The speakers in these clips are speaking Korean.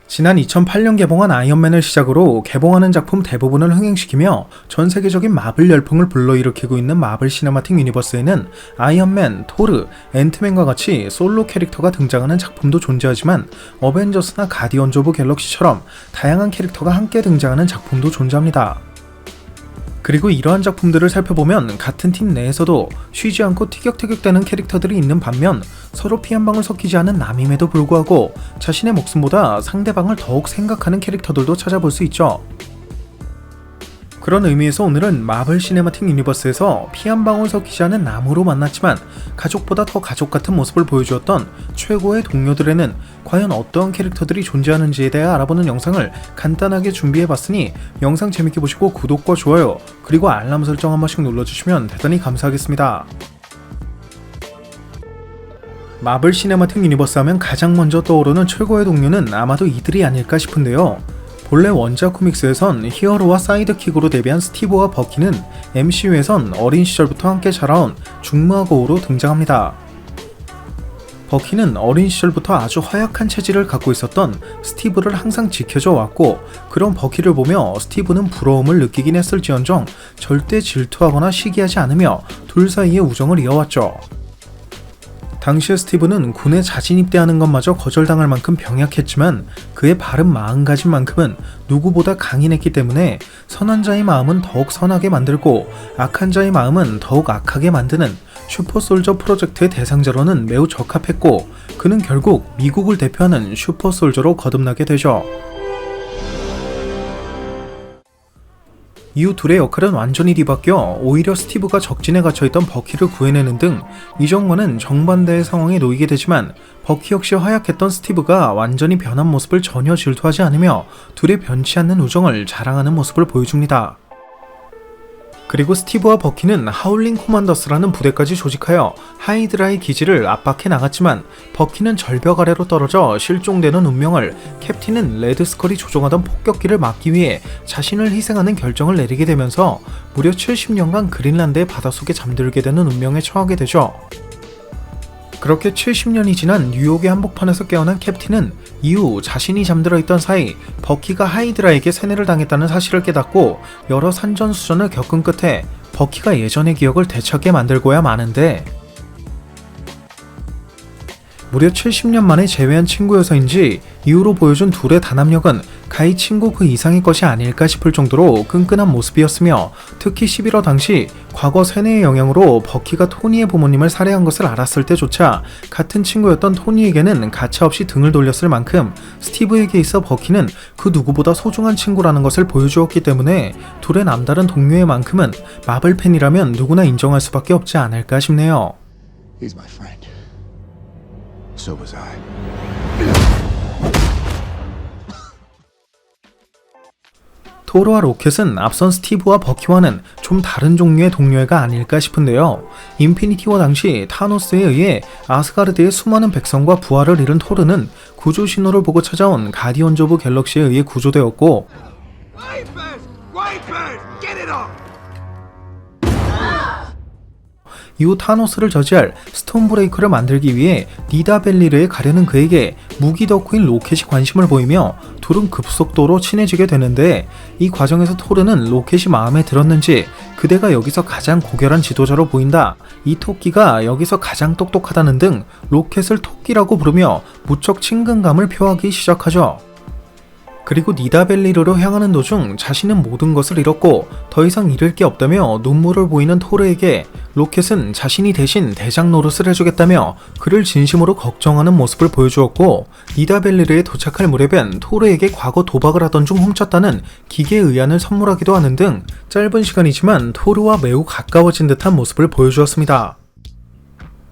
지난 2008년 개봉한 아이언맨을 시작으로 개봉하는 작품 대부분을 흥행시키며 전 세계적인 마블 열풍을 불러일으키고 있는 마블 시네마틱 유니버스에는 아이언맨, 토르, 앤트맨과 같이 솔로 캐릭터가 등장하는 작품도 존재하지만 어벤져스나 가디언즈 오브 갤럭시처럼 다양한 캐릭터가 함께 등장하는 작품도 존재합니다. 그리고 이러한 작품들을 살펴보면 같은 팀 내에서도 쉬지 않고 티격태격되는 캐릭터들이 있는 반면 서로 피 한 방울 섞이지 않은 남임에도 불구하고 자신의 목숨보다 상대방을 더욱 생각하는 캐릭터들도 찾아볼 수 있죠. 그런 의미에서 오늘은 마블 시네마틱 유니버스에서 피 한 방울 섞이지 않은 남으로 만났지만 가족보다 더 가족 같은 모습을 보여주었던 최고의 동료들에는 과연 어떠한 캐릭터들이 존재하는지에 대해 알아보는 영상을 간단하게 준비해봤으니 영상 재밌게 보시고 구독과 좋아요 그리고 알람 설정 한 번씩 눌러주시면 대단히 감사하겠습니다. 마블 시네마틱 유니버스 하면 가장 먼저 떠오르는 최고의 동료는 아마도 이들이 아닐까 싶은데요. 본래 원작 코믹스에선 히어로와 사이드킥으로 데뷔한 스티브와 버키는 MCU에선 어린 시절부터 함께 자라온 중무하고우로 등장합니다. 버키는 어린 시절부터 아주 허약한 체질을 갖고 있었던 스티브를 항상 지켜줘 왔고 그런 버키를 보며 스티브는 부러움을 느끼긴 했을지언정 절대 질투하거나 시기하지 않으며 둘 사이의 우정을 이어왔죠. 당시의 스티브는 군에 자진 입대하는 것마저 거절당할 만큼 병약했지만 그의 바른 마음가짐만큼은 누구보다 강인했기 때문에 선한 자의 마음은 더욱 선하게 만들고 악한 자의 마음은 더욱 악하게 만드는 슈퍼솔저 프로젝트의 대상자로는 매우 적합했고 그는 결국 미국을 대표하는 슈퍼솔저로 거듭나게 되죠. 이후 둘의 역할은 완전히 뒤바뀌어 오히려 스티브가 적진에 갇혀있던 버키를 구해내는 등 이전과는 정반대의 상황에 놓이게 되지만 버키 역시 허약했던 스티브가 완전히 변한 모습을 전혀 질투하지 않으며 둘의 변치 않는 우정을 자랑하는 모습을 보여줍니다. 그리고 스티브와 버키는 하울링 코만더스라는 부대까지 조직하여 하이드라의 기지를 압박해 나갔지만 버키는 절벽 아래로 떨어져 실종되는 운명을 캡틴은 레드스컬이 조종하던 폭격기를 막기 위해 자신을 희생하는 결정을 내리게 되면서 무려 70년간 그린란드의 바닷속에 잠들게 되는 운명에 처하게 되죠. 그렇게 70년이 지난 뉴욕의 한복판에서 깨어난 캡틴은 이후 자신이 잠들어 있던 사이 버키가 하이드라에게 세뇌를 당했다는 사실을 깨닫고 여러 산전수전을 겪은 끝에 버키가 예전의 기억을 되찾게 만들고야 마는데 무려 70년 만에 재회한 친구여서인지 이후로 보여준 둘의 단합력은 가히 친구 그 이상의 것이 아닐까 싶을 정도로 끈끈한 모습이었으며 특히 11호 당시 과거 세뇌의 영향으로 버키가 토니의 부모님을 살해한 것을 알았을 때조차 같은 친구였던 토니에게는 가차없이 등을 돌렸을 만큼 스티브에게 있어 버키는 그 누구보다 소중한 친구라는 것을 보여주었기 때문에 둘의 남다른 동료의 만큼은 마블 팬이라면 누구나 인정할 수밖에 없지 않을까 싶네요. He's my friend. So was I. 토르와 로켓은 앞선 스티브와 버키와는 좀 다른 종류의 동료애가 아닐까 싶은데요. 인피니티 워 당시 타노스에 의해 아스가르드의 수많은 백성과 부하를 잃은 토르는 구조 신호를 보고 찾아온 가디언즈 오브 갤럭시에 의해 구조되었고 이후 타노스를 저지할 스톤브레이커를 만들기 위해 니다벨리르에 가려는 그에게 무기 덕후인 로켓이 관심을 보이며 둘은 급속도로 친해지게 되는데 이 과정에서 토르는 로켓이 마음에 들었는지 그대가 여기서 가장 고결한 지도자로 보인다, 이 토끼가 여기서 가장 똑똑하다는 등 로켓을 토끼라고 부르며 무척 친근감을 표하기 시작하죠. 그리고 니다벨리르로 향하는 도중 자신은 모든 것을 잃었고 더 이상 잃을 게 없다며 눈물을 보이는 토르에게 로켓은 자신이 대신 대장 노릇을 해주겠다며 그를 진심으로 걱정하는 모습을 보여주었고 니다벨리르에 도착할 무렵엔 토르에게 과거 도박을 하던 중 훔쳤다는 기계 의안을 선물하기도 하는 등 짧은 시간이지만 토르와 매우 가까워진 듯한 모습을 보여주었습니다.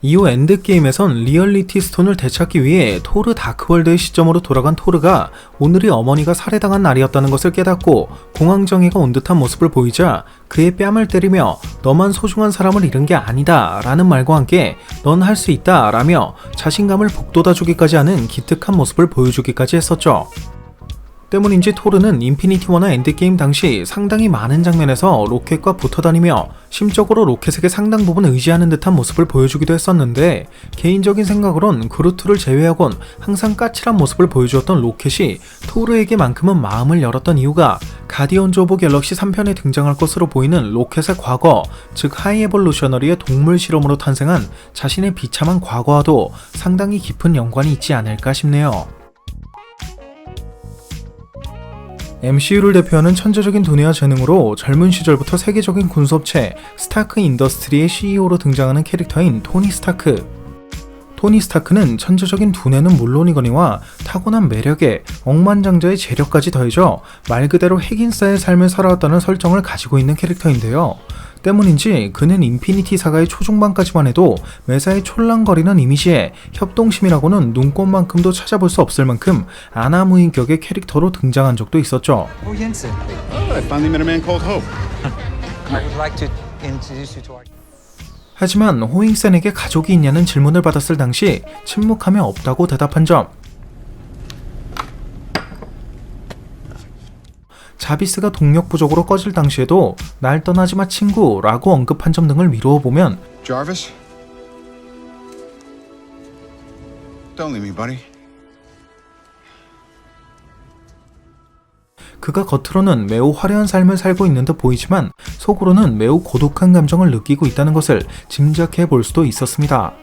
이후 엔드게임에선 리얼리티 스톤을 되찾기 위해 토르 다크월드의 시점으로 돌아간 토르가 오늘이 어머니가 살해당한 날이었다는 것을 깨닫고 공황장애가 온 듯한 모습을 보이자 그의 뺨을 때리며 너만 소중한 사람을 잃은 게 아니다 라는 말과 함께 넌 할 수 있다 라며 자신감을 북돋아주기까지 하는 기특한 모습을 보여주기까지 했었죠. 때문인지 토르는 인피니티 워나 엔드게임 당시 상당히 많은 장면에서 로켓과 붙어다니며 심적으로 로켓에게 상당 부분 의지하는 듯한 모습을 보여주기도 했었는데, 개인적인 생각으론 그루트를 제외하곤 항상 까칠한 모습을 보여주었던 로켓이 토르에게만큼은 마음을 열었던 이유가 가디언즈 오브 갤럭시 3편에 등장할 것으로 보이는 로켓의 과거, 즉 하이 에볼루셔너리의 동물 실험으로 탄생한 자신의 비참한 과거와도 상당히 깊은 연관이 있지 않을까 싶네요. MCU를 대표하는 천재적인 두뇌와 재능으로 젊은 시절부터 세계적인 군수업체 스타크 인더스트리의 CEO로 등장하는 캐릭터인 토니 스타크. 토니 스타크는 천재적인 두뇌는 물론이거니와 타고난 매력에 억만장자의 재력까지 더해져 말 그대로 핵인싸의 삶을 살아왔다는 설정을 가지고 있는 캐릭터인데요. 때문인지 그는 인피니티 사가의 초중반까지만 해도 매사에 촐랑거리는 이미지에 협동심이라고는 눈꼽만큼도 찾아볼 수 없을 만큼 아나무인격의 캐릭터로 등장한 적도 있었죠. Oh, Jensen. Oh, I finally met a man called Hope. I would like to introduce you to our... 하지만 호잉센에게 가족이 있냐는 질문을 받았을 당시 침묵하며 없다고 대답한 점, 자비스가 동력 부족으로 꺼질 당시에도 날 떠나지 마 친구 라고 언급한 점 등을 미루어 보면 Jarvis? Don't leave me, buddy. 그가 겉으로는 매우 화려한 삶을 살고 있는 듯 보이지만 속으로는 매우 고독한 감정을 느끼고 있다는 것을 짐작해 볼 수도 있었습니다.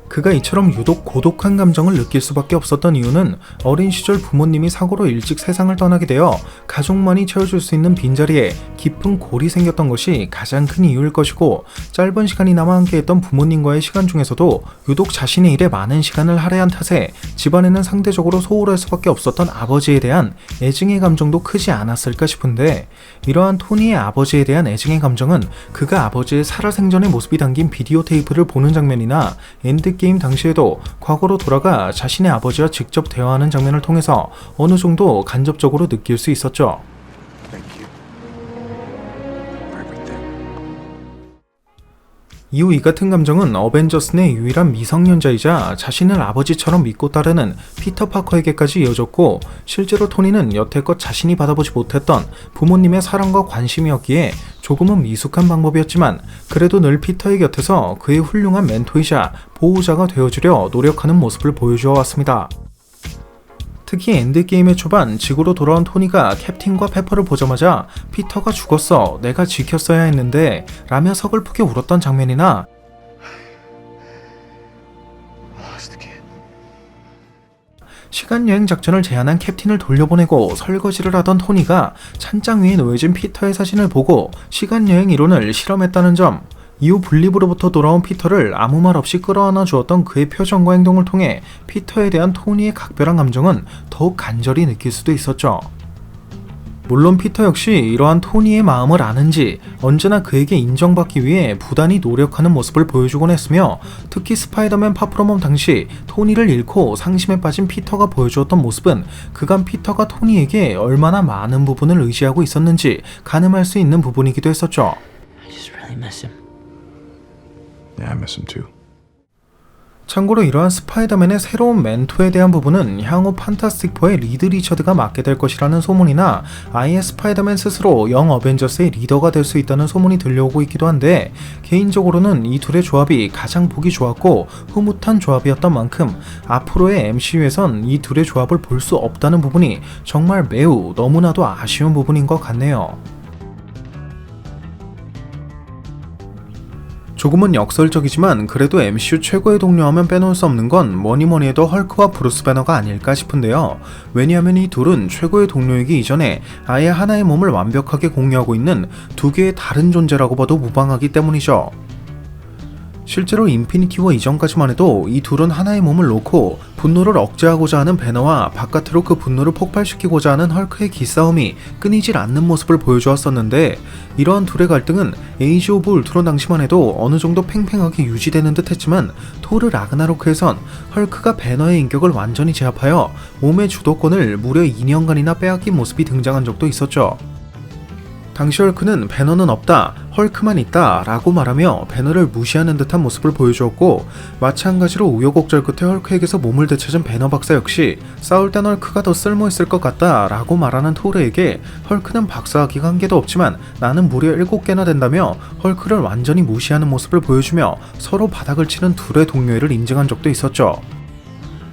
그가 이처럼 유독 고독한 감정을 느낄 수밖에 없었던 이유는 어린 시절 부모님이 사고로 일찍 세상을 떠나게 되어 가족만이 채워줄 수 있는 빈자리에 깊은 골이 생겼던 것이 가장 큰 이유일 것이고, 짧은 시간이나마 함께했던 부모님과의 시간 중에서도 유독 자신의 일에 많은 시간을 할애한 탓에 집안에는 상대적으로 소홀할 수밖에 없었던 아버지에 대한 애증의 감정도 크지 않았을까 싶은데, 이러한 토니의 아버지에 대한 애증의 감정은 그가 아버지의 살아생전의 모습이 담긴 비디오 테이프를 보는 장면이나 엔드게임 당시에도 과거로 돌아가 자신의 아버지와 직접 대화하는 장면을 통해서 어느 정도 간접적으로 느낄 수 있었죠. Thank you. For everything. 이후 이 같은 감정은 어벤져스 내 유일한 미성년자이자 자신을 아버지처럼 믿고 따르는 피터 파커에게까지 이어졌고, 실제로 토니는 여태껏 자신이 받아보지 못했던 부모님의 사랑과 관심이었기에 조금은 미숙한 방법이었지만 그래도 늘 피터의 곁에서 그의 훌륭한 멘토이자 보호자가 되어주려 노력하는 모습을 보여주어 왔습니다. 특히 엔드게임의 초반 지구로 돌아온 토니가 캡틴과 페퍼를 보자마자 피터가 죽었어, 내가 지켰어야 했는데 라며 서글프게 울었던 장면이나 Lost again. 시간여행 작전을 제안한 캡틴을 돌려보내고 설거지를 하던 토니가 찬장 위에 놓여진 피터의 사진을 보고 시간여행 이론을 실험했다는 점, 이후 분립으로부터 돌아온 피터를 아무 말 없이 끌어안아 주었던 그의 표정과 행동을 통해 피터에 대한 토니의 각별한 감정은 더욱 간절히 느낄 수도 있었죠. 물론 피터 역시 이러한 토니의 마음을 아는지 언제나 그에게 인정받기 위해 부단히 노력하는 모습을 보여주곤 했으며, 특히 스파이더맨 파프로멈 당시 토니를 잃고 상심에 빠진 피터가 보여주었던 모습은 그간 피터가 토니에게 얼마나 많은 부분을 의지하고 있었는지 가늠할 수 있는 부분이기도 했었죠. I just really miss him. Yeah, I miss him too. 참고로 이러한 스파이더맨의 새로운 멘토에 대한 부분은 향후 판타스틱4의 리드 리처드가 맡게 될 것이라는 소문이나 아예 스파이더맨 스스로 영 어벤져스의 리더가 될 수 있다는 소문이 들려오고 있기도 한데, 개인적으로는 이 둘의 조합이 가장 보기 좋았고 흐뭇한 조합이었던 만큼 앞으로의 MCU에선 이 둘의 조합을 볼 수 없다는 부분이 정말 매우 너무나도 아쉬운 부분인 것 같네요. 조금은 역설적이지만 그래도 MCU 최고의 동료하면 빼놓을 수 없는 건 뭐니뭐니 해도 헐크와 브루스 배너가 아닐까 싶은데요. 왜냐하면 이 둘은 최고의 동료이기 이전에 아예 하나의 몸을 완벽하게 공유하고 있는 두 개의 다른 존재라고 봐도 무방하기 때문이죠. 실제로 인피니티 워 이전까지만 해도 이 둘은 하나의 몸을 놓고 분노를 억제하고자 하는 배너와 바깥으로 그 분노를 폭발시키고자 하는 헐크의 기싸움이 끊이질 않는 모습을 보여주었었는데, 이러한 둘의 갈등은 에이지 오브 울트론 당시만 해도 어느 정도 팽팽하게 유지되는 듯 했지만, 토르 라그나로크에선 헐크가 배너의 인격을 완전히 제압하여 몸의 주도권을 무려 2년간이나 빼앗긴 모습이 등장한 적도 있었죠. 당시 헐크는 배너는 없다, 헐크만 있다 라고 말하며 배너를 무시하는 듯한 모습을 보여주었고, 마찬가지로 우여곡절 끝에 헐크에게서 몸을 되찾은 배너 박사 역시 싸울 땐 헐크가 더 쓸모있을 것 같다 라고 말하는 토르에게 헐크는 박사학위가 한 개도 없지만 나는 무려 7개나 된다며 헐크를 완전히 무시하는 모습을 보여주며 서로 바닥을 치는 둘의 동료애를 인증한 적도 있었죠.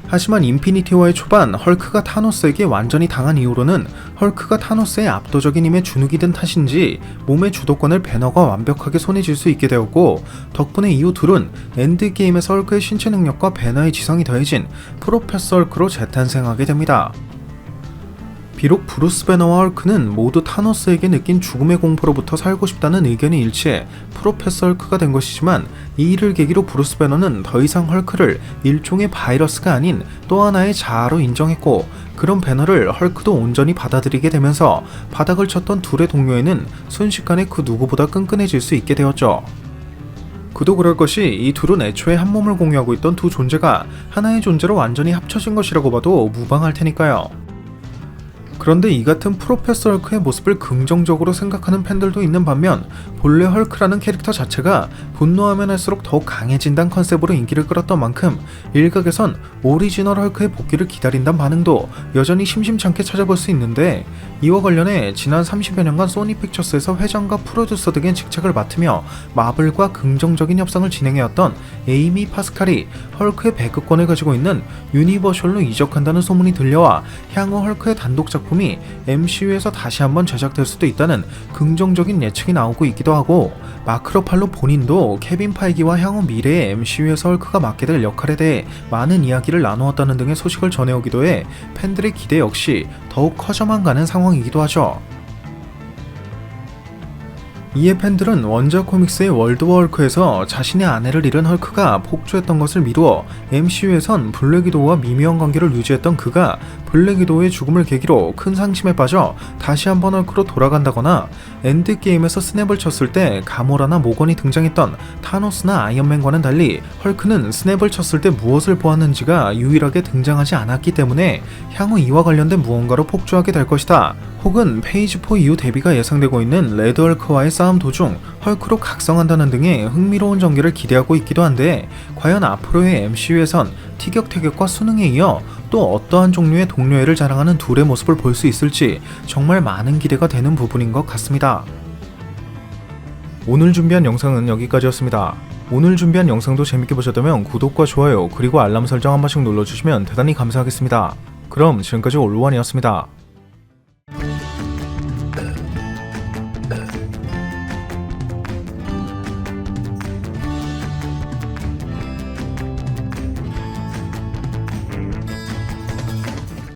하지만 인피니티 워의 초반 헐크가 타노스에게 완전히 당한 이후로는 헐크가 타노스의 압도적인 힘에 주눅이 든 탓인지 몸의 주도권을 배너가 완벽하게 손에 쥘 수 있게 되었고, 덕분에 이후 둘은 엔드게임에서 헐크의 신체 능력과 배너의 지성이 더해진 프로페서 헐크로 재탄생하게 됩니다. 비록 브루스 배너와 헐크는 모두 타노스에게 느낀 죽음의 공포로부터 살고 싶다는 의견이 일치해 프로페서 헐크가 된 것이지만, 이 일을 계기로 브루스 배너는 더 이상 헐크를 일종의 바이러스가 아닌 또 하나의 자아로 인정했고, 그런 배너를 헐크도 온전히 받아들이게 되면서 바닥을 쳤던 둘의 동료애는 순식간에 그 누구보다 끈끈해질 수 있게 되었죠. 그도 그럴 것이 이 둘은 애초에 한 몸을 공유하고 있던 두 존재가 하나의 존재로 완전히 합쳐진 것이라고 봐도 무방할 테니까요. 그런데 이 같은 프로페서 헐크의 모습을 긍정적으로 생각하는 팬들도 있는 반면, 본래 헐크라는 캐릭터 자체가 분노하면 할수록 더욱 강해진다는 컨셉으로 인기를 끌었던 만큼 일각에선 오리지널 헐크의 복귀를 기다린다는 반응도 여전히 심심찮게 찾아볼 수 있는데, 이와 관련해 지난 30여 년간 소니 픽처스에서 회장과 프로듀서 등의 직책을 맡으며 마블과 긍정적인 협상을 진행해왔던 에이미 파스칼이 헐크의 배급권을 가지고 있는 유니버셜로 이적한다는 소문이 들려와 향후 헐크의 단독 작품이 MCU에서 다시 한번 제작될 수도 있다는 긍정적인 예측이 나오고 있기도 하고, 마크 러팔로 본인도 케빈 파이기와 향후 미래의 MCU에서 헐크가 맡게 될 역할에 대해 많은 이야기를 나누었다는 등의 소식을 전해오기도 해 팬들의 기대 역시 더욱 커져만 가는 상황이기도 하죠. 이에 팬들은 원작 코믹스의 월드 워 헐크에서 자신의 아내를 잃은 헐크가 폭주했던 것을 미루어 MCU에선 블랙 위도우와 미묘한 관계를 유지했던 그가 블랙 위도우의 죽음을 계기로 큰 상심에 빠져 다시 한번 헐크로 돌아간다거나, 엔드게임에서 스냅을 쳤을 때 가모라나 모건이 등장했던 타노스나 아이언맨과는 달리 헐크는 스냅을 쳤을 때 무엇을 보았는지가 유일하게 등장하지 않았기 때문에 향후 이와 관련된 무언가로 폭주하게 될 것이다, 혹은 페이지 4 이후 데뷔가 예상되고 있는 레드 헐크와의 싸움 도중 헐크로 각성한다는 등의 흥미로운 전개를 기대하고 있기도 한데, 과연 앞으로의 MCU에선 티격태격과 수능에 이어 또 어떠한 종류의 동료애를 자랑하는 둘의 모습을 볼 수 있을지 정말 많은 기대가 되는 부분인 것 같습니다. 오늘 준비한 영상은 여기까지였습니다. 오늘 준비한 영상도 재밌게 보셨다면 구독과 좋아요 그리고 알람 설정 한 번씩 눌러주시면 대단히 감사하겠습니다. 그럼 지금까지 올로원이었습니다.